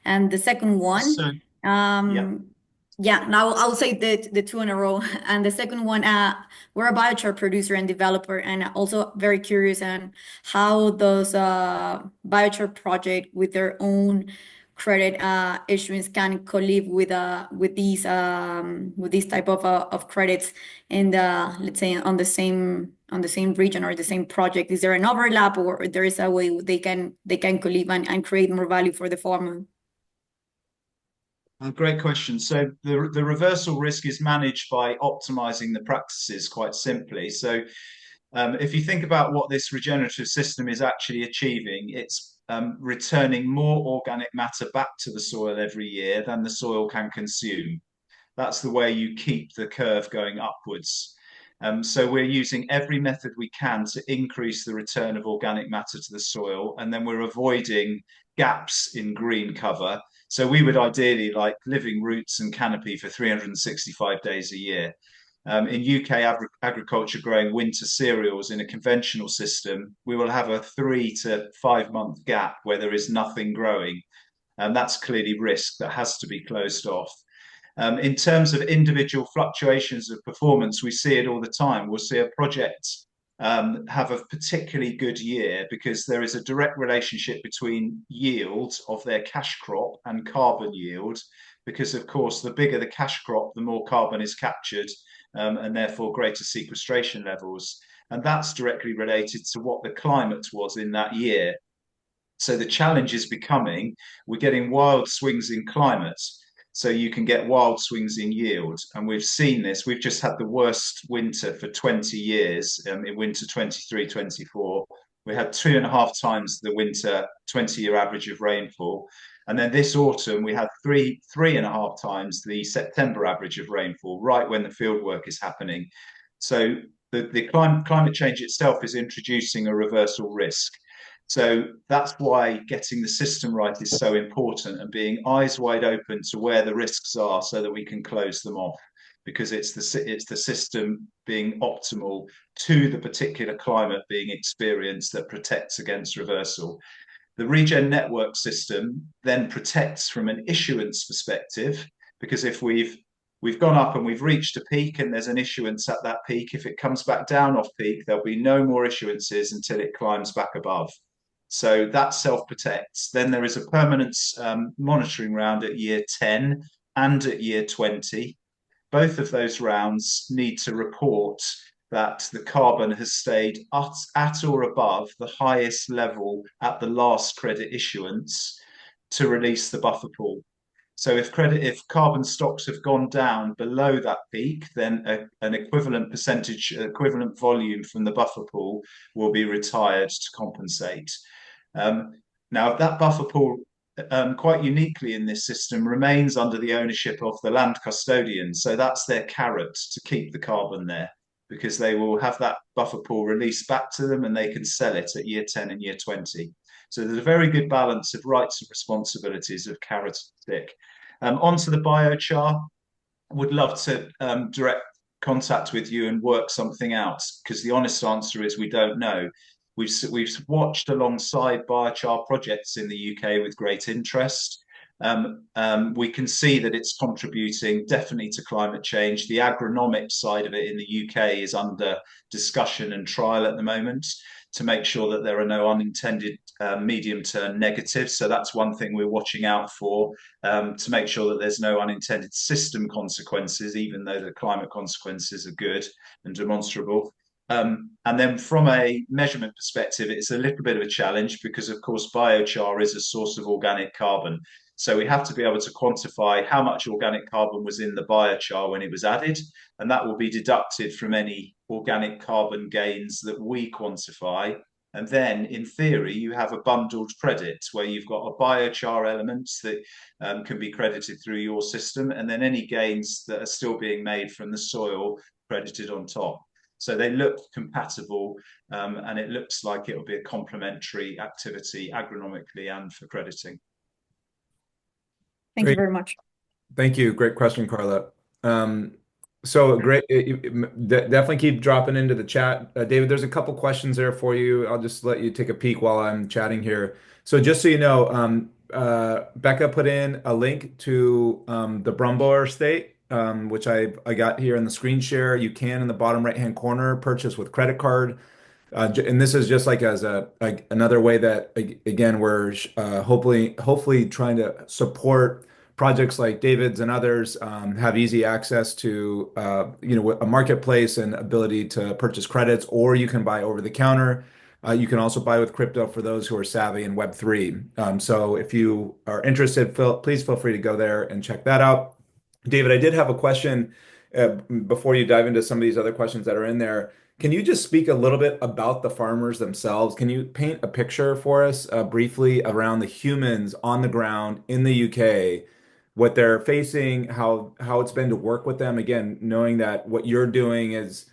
And the second one, So, yeah. um, yeah, now I'll say the two in a row. And the second one, we're a biochar producer and developer, and also very curious on how those biochar project with their own credit issuance can co-live with these type of credits in the, let's say, on the same region or the same project. Is there an overlap, or there is a way they can co-live and create more value for the farmer? Great question. So the reversal risk is managed by optimizing the practices quite simply. So if you think about what this regenerative system is actually achieving, it's returning more organic matter back to the soil every year than the soil can consume. That's the way you keep the curve going upwards. So we're using every method we can to increase the return of organic matter to the soil, and then we're avoiding gaps in green cover. So we would ideally like living roots and canopy for 365 days a year. In UK agriculture growing winter cereals in a conventional system, we will have a 3 to 5 month gap where there is nothing growing. And that's clearly risk that has to be closed off. In terms of individual fluctuations of performance, we see it all the time. We'll see a project have a particularly good year because there is a direct relationship between yield of their cash crop and carbon yield. Because, of course, the bigger the cash crop, the more carbon is captured, and therefore greater sequestration levels. And that's directly related to what the climate was in that year. So the challenge is becoming, we're getting wild swings in climate. So you can get wild swings in yield. And we've seen this. We've just had the worst winter for 20 years in winter 23-24. We had 2.5 times the winter 20-year average of rainfall. And then this autumn, we had 3.5 times the September average of rainfall, right when the field work is happening. So the climate change itself is introducing a reversal risk. So that's why getting the system right is so important, and being eyes wide open to where the risks are so that we can close them off, because it's the system being optimal to the particular climate being experienced that protects against reversal. The Regen Network system then protects from an issuance perspective, because if we've gone up and we've reached a peak and there's an issuance at that peak, if it comes back down off peak, there'll be no more issuances until it climbs back above. So that self-protects. Then there is a permanence monitoring round at year 10 and at year 20. Both of those rounds need to report that the carbon has stayed at or above the highest level at the last credit issuance to release the buffer pool. So if carbon stocks have gone down below that peak, then an equivalent volume from the buffer pool will be retired to compensate. Now, that buffer pool, quite uniquely in this system, remains under the ownership of the land custodian. So that's their carrot to keep the carbon there, because they will have that buffer pool released back to them and they can sell it at year 10 and year 20. So there's a very good balance of rights and responsibilities of carrot and stick. Onto the biochar, would love to direct contact with you and work something out, because the honest answer is we don't know. We've watched alongside biochar projects in the UK with great interest. We can see that it's contributing definitely to climate change. The agronomic side of it in the UK is under discussion and trial at the moment to make sure that there are no unintended medium-term negatives. So that's one thing we're watching out for, to make sure that there's no unintended system consequences, even though the climate consequences are good and demonstrable. And then from a measurement perspective, it's a little bit of a challenge because, of course, biochar is a source of organic carbon. So we have to be able to quantify how much organic carbon was in the biochar when it was added, and that will be deducted from any organic carbon gains that we quantify. And then, in theory, you have a bundled credit where you've got a biochar element that can be credited through your system, and then any gains that are still being made from the soil credited on top. So they look compatible, and it looks like it will be a complementary activity agronomically and for crediting. Thank you very much. Thank you. Great question, Carla. So great. Definitely keep dropping into the chat. David, there's a couple questions there for you. I'll just let you take a peek while I'm chatting here. So just so you know, Becca put in a link to the Brumbower estate, which I got here in the screen share. You can in the bottom right-hand corner purchase with credit card. And this is just like as a like another way that again we're hopefully trying to support projects like David's and others have easy access to a marketplace and ability to purchase credits, or you can buy over the counter. You can also buy with crypto for those who are savvy in Web3. So if you are interested, please feel free to go there and check that out. David, I did have a question before you dive into some of these other questions that are in there. Can you just speak a little bit about the farmers themselves? Can you paint a picture for us briefly around the humans on the ground in the UK, what they're facing, how it's been to work with them? Again, knowing that what you're doing is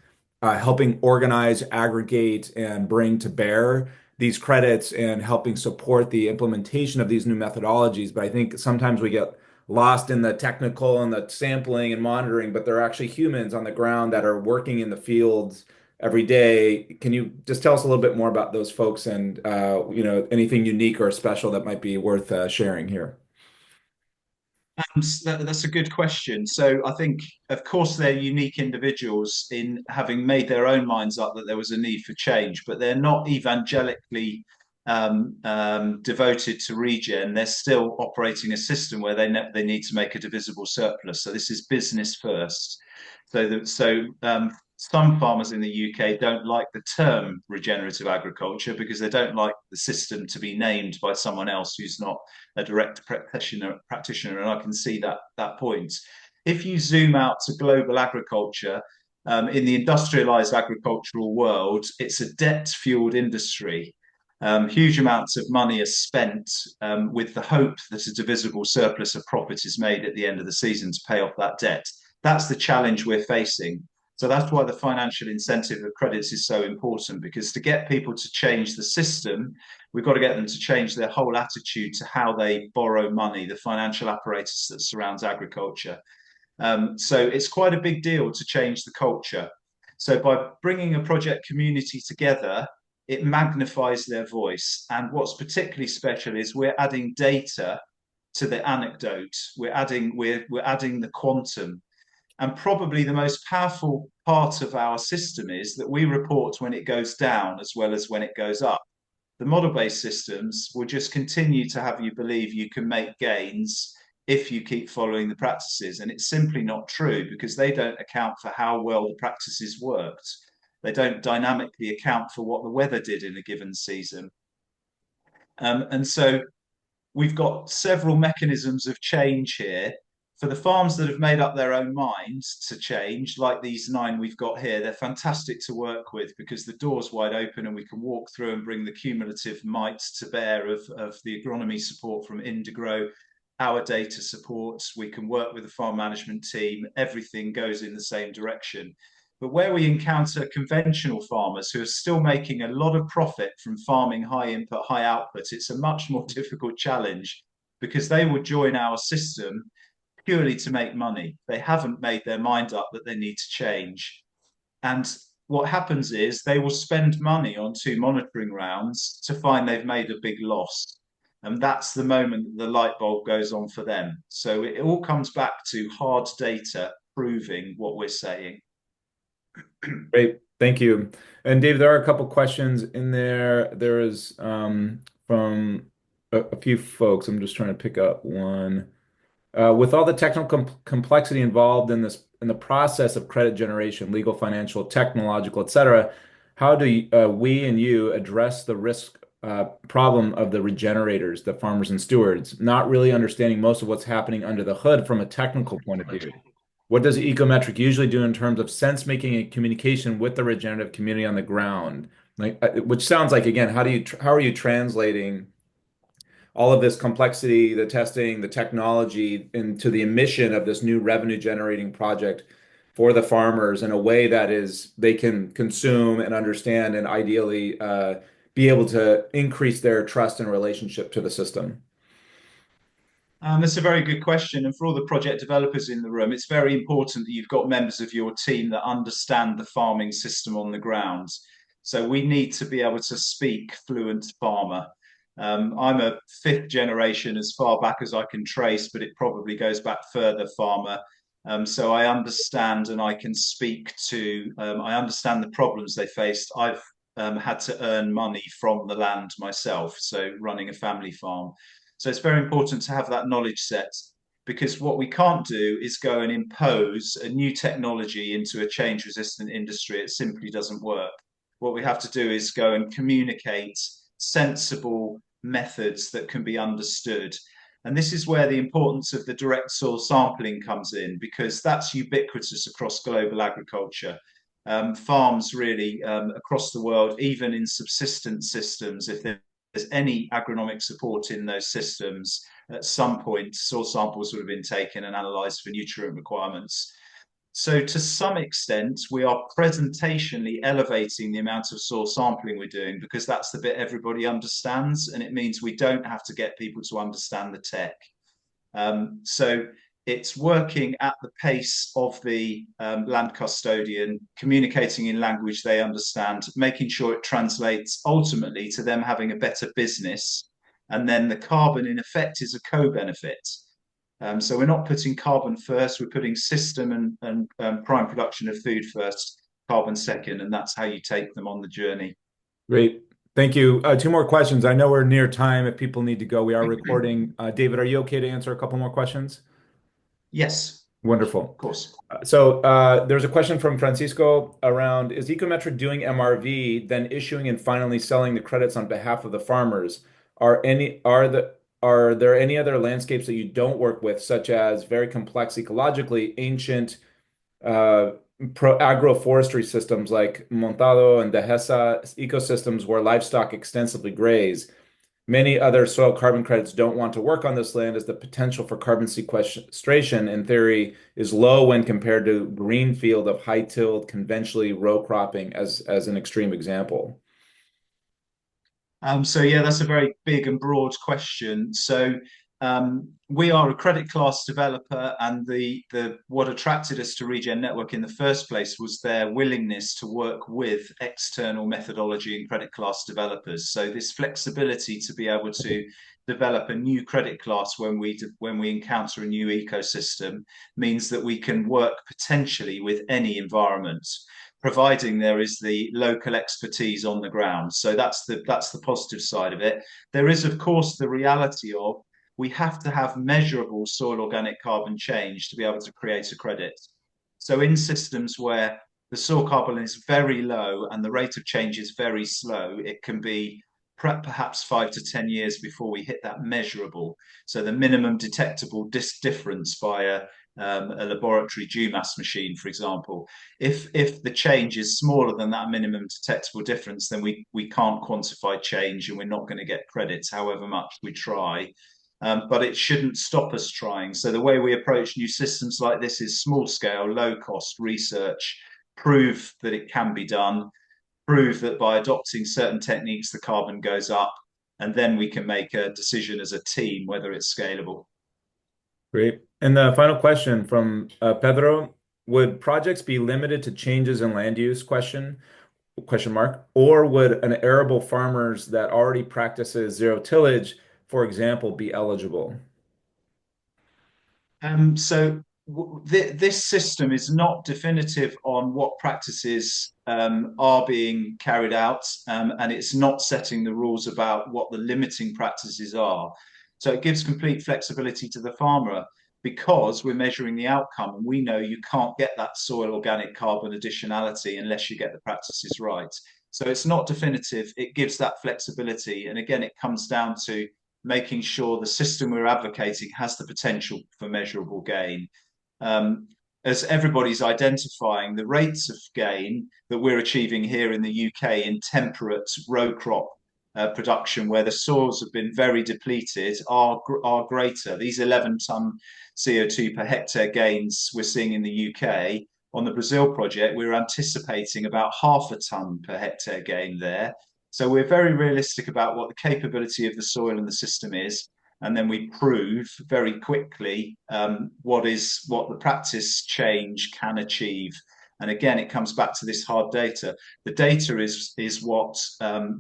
helping organize, aggregate, and bring to bear these credits and helping support the implementation of these new methodologies. But I think sometimes we get lost in the technical and the sampling and monitoring, but there are actually humans on the ground that are working in the fields every day. Can you just tell us a little bit more about those folks and anything unique or special that might be worth sharing here? That's a good question. So I think, of course, they're unique individuals in having made their own minds up that there was a need for change, but they're not evangelically devoted to regen. They're still operating a system where they need to make a divisible surplus. So this is business first. Some farmers in the UK don't like the term regenerative agriculture because they don't like the system to be named by someone else who's not a direct practitioner, and I can see that point. If you zoom out to global agriculture, in the industrialized agricultural world, it's a debt-fueled industry. Huge amounts of money are spent with the hope that a divisible surplus of profit is made at the end of the season to pay off that debt. That's the challenge we're facing. So that's why the financial incentive of credits is so important, because to get people to change the system, we've got to get them to change their whole attitude to how they borrow money, the financial apparatus that surrounds agriculture. So it's quite a big deal to change the culture. So by bringing a project community together, it magnifies their voice. And what's particularly special is we're adding data to the anecdote. We're adding the quantum. And probably the most powerful part of our system is that we report when it goes down as well as when it goes up. The model-based systems will just continue to have you believe you can make gains if you keep following the practices. And it's simply not true, because they don't account for how well the practices worked. They don't dynamically account for what the weather did in a given season. And so we've got several mechanisms of change here. For the farms that have made up their own minds to change, like these 9 we've got here, they're fantastic to work with because the door's wide open and we can walk through and bring the cumulative might to bear of the agronomy support from Indigrow, our data support. We can work with the farm management team. Everything goes in the same direction. But where we encounter conventional farmers who are still making a lot of profit from farming high input, high output, it's a much more difficult challenge, because they will join our system purely to make money. They haven't made their mind up that they need to change. And what happens is they will spend money on 2 monitoring rounds to find they've made a big loss. And that's the moment that the light bulb goes on for them. So it all comes back to hard data proving what we're saying. Great. Thank you. And Dave, there are a couple questions in there. There is from a few folks. I'm just trying to pick up one. With all the technical complexity involved in the process of credit generation, legal, financial, technological, et cetera, how do we and you address the risk problem of the regenerators, the farmers and stewards, not really understanding most of what's happening under the hood from a technical point of view? What does Ecometric usually do in terms of sense making and communication with the regenerative community on the ground? Like, which sounds like, again, how are you translating all of this complexity, the testing, the technology into the emission of this new revenue generating project for the farmers in a way that is they can consume and understand and ideally be able to increase their trust and relationship to the system? That's a very good question. And for all the project developers in the room, it's very important that you've got members of your team that understand the farming system on the ground. So we need to be able to speak fluent farmer. I'm a fifth generation as far back as I can trace, but it probably goes back further farmer. So I understand and I can speak to, I understand the problems they faced. I've had to earn money from the land myself, so running a family farm. So it's very important to have that knowledge set, because what we can't do is go and impose a new technology into a change resistant industry. It simply doesn't work. What we have to do is go and communicate sensible methods that can be understood. And this is where the importance of the direct soil sampling comes in, because that's ubiquitous across global agriculture. Farms really across the world, even in subsistence systems, if there's any agronomic support in those systems, at some point soil samples would have been taken and analysed for nutrient requirements. So to some extent, we are presentationally elevating the amount of soil sampling we're doing, because that's the bit everybody understands, and it means we don't have to get people to understand the tech. So it's working at the pace of the land custodian, communicating in language they understand, making sure it translates ultimately to them having a better business. And then the carbon, in effect, is a co-benefit. So we're not putting carbon first, we're putting system and prime production of food first, carbon second, and that's how you take them on the journey. Great. Thank you. Two more questions. I know we're near time. If people need to go, we are recording. David, are you okay to answer a couple more questions? Yes, Wonderful. of course. So there's a question from Francisco around, is Ecometric doing MRV, then issuing and finally selling the credits on behalf of the farmers? Are there any other landscapes that you don't work with, such as very complex ecologically ancient agroforestry systems like Montado and Dehesa ecosystems where livestock extensively graze? Many other soil carbon credits don't want to work on this land, as the potential for carbon sequestration, in theory, is low when compared to greenfield of high-tilled, conventionally row cropping, as an extreme example. So yeah, that's a very big and broad question. So we are a credit class developer, and the what attracted us to Regen Network in the first place was their willingness to work with external methodology and credit class developers. So this flexibility to be able to develop a new credit class when we encounter a new ecosystem means that we can work potentially with any environment, providing there is the local expertise on the ground. So that's the positive side of it. There is, of course, the reality of we have to have measurable soil organic carbon change to be able to create a credit. So in systems where the soil carbon is very low and the rate of change is very slow, it can be perhaps 5 to 10 years before we hit that measurable. So the minimum detectable difference by a laboratory GEOMAS machine, for example. If the change is smaller than that minimum detectable difference, then we can't quantify change and we're not going to get credits, however much we try. But it shouldn't stop us trying. So the way we approach new systems like this is small scale, low cost research, prove that it can be done, prove that by adopting certain techniques, the carbon goes up, and then we can make a decision as a team whether it's scalable. Great. And the final question from Pedro: would projects be limited to changes in land use, question mark, or would an arable farmers that already practices zero tillage, for example, be eligible? So this system is not definitive on what practices are being carried out, and it's not setting the rules about what the limiting practices are. So it gives complete flexibility to the farmer, because we're measuring the outcome, and we know you can't get that soil organic carbon additionality unless you get the practices right. So it's not definitive. It gives that flexibility, and again, it comes down to making sure the system we're advocating has the potential for measurable gain. As everybody's identifying, the rates of gain that we're achieving here in the UK in temperate row crop production, where the soils have been very depleted, are greater. These 11-ton CO2 per hectare gains we're seeing in the UK. On the Brazil project, we're anticipating about half a ton per hectare gain there. So we're very realistic about what the capability of the soil and the system is. and then we prove very quickly what the practice change can achieve. And again, it comes back to this hard data. The data is what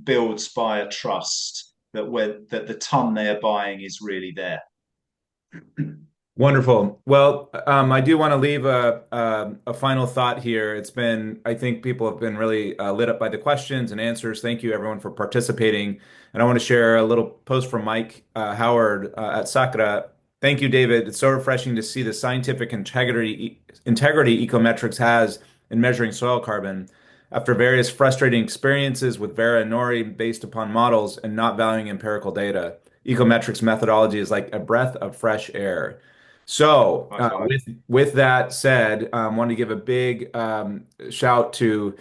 builds buyer trust that the ton they're buying is really there. Wonderful. Well, I do want to leave a final thought here. It's been, I think people have been really lit up by the questions and answers. Thank you, everyone, for participating. And I want to share a little post from Mike Howard at Sakura. Thank you, David. It's so refreshing to see the scientific integrity Ecometrics has in measuring soil carbon. After various frustrating experiences with Vera and Nori based upon models and not valuing empirical data, Ecometrics methodology is like a breath of fresh air. So, with that said, want to give a big shout to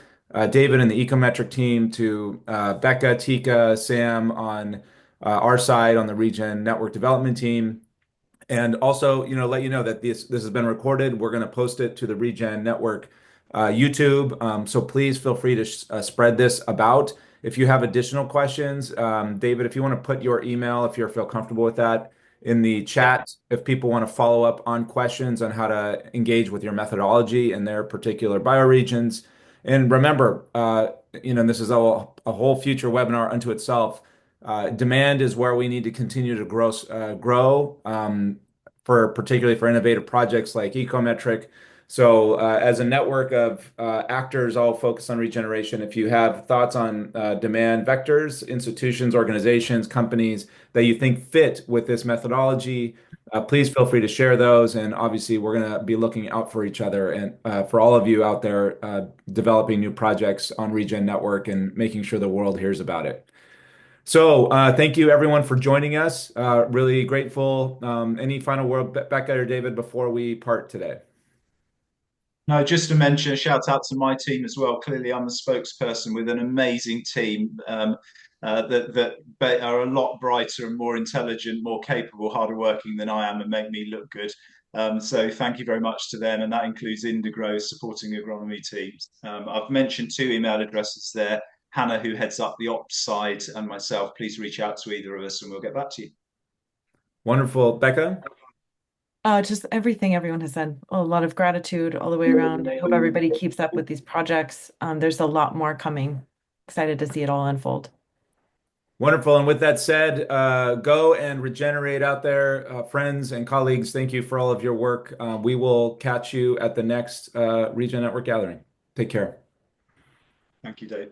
David and the Ecometric team, to Becca, Tika, Sam on our side on the Regen Network development team. And also, let you know that this has been recorded. We're going to post it to the Regen Network YouTube. So please feel free to spread this about. If you have additional questions, David, if you want to put your email, if you feel comfortable with that, in the chat, if people want to follow up on questions on how to engage with your methodology in their particular bioregions. And remember, this is a whole future webinar unto itself. Demand is where we need to continue to grow for particularly for innovative projects like Ecometric. So, as a network of actors all focused on regeneration, if you have thoughts on demand vectors, institutions, organizations, companies that you think fit with this methodology, please feel free to share those. And obviously, we're going to be looking out for each other and for all of you out there developing new projects on Regen Network and making sure the world hears about it. So, thank you everyone for joining us. Really grateful. Any final word, Becca or David, before we part today? No, just to mention, a shout out to my team as well. Clearly, I'm the spokesperson with an amazing team that are a lot brighter and more intelligent, more capable, harder working than I am, and make me look good. So thank you very much to them, and that includes Indigrow supporting agronomy teams. I've mentioned 2 email addresses there. Hannah, who heads up the ops side, and myself. Please reach out to either of us, and we'll get back to you. Wonderful, Becca. Just everything everyone has said. A lot of gratitude all the way around. I hope everybody keeps up with these projects. There's a lot more coming. Excited to see it all unfold. Wonderful. And with that said, go and regenerate out there, friends and colleagues. Thank you for all of your work. We will catch you at the next Regen Network gathering. Take care. Thank you, Dave.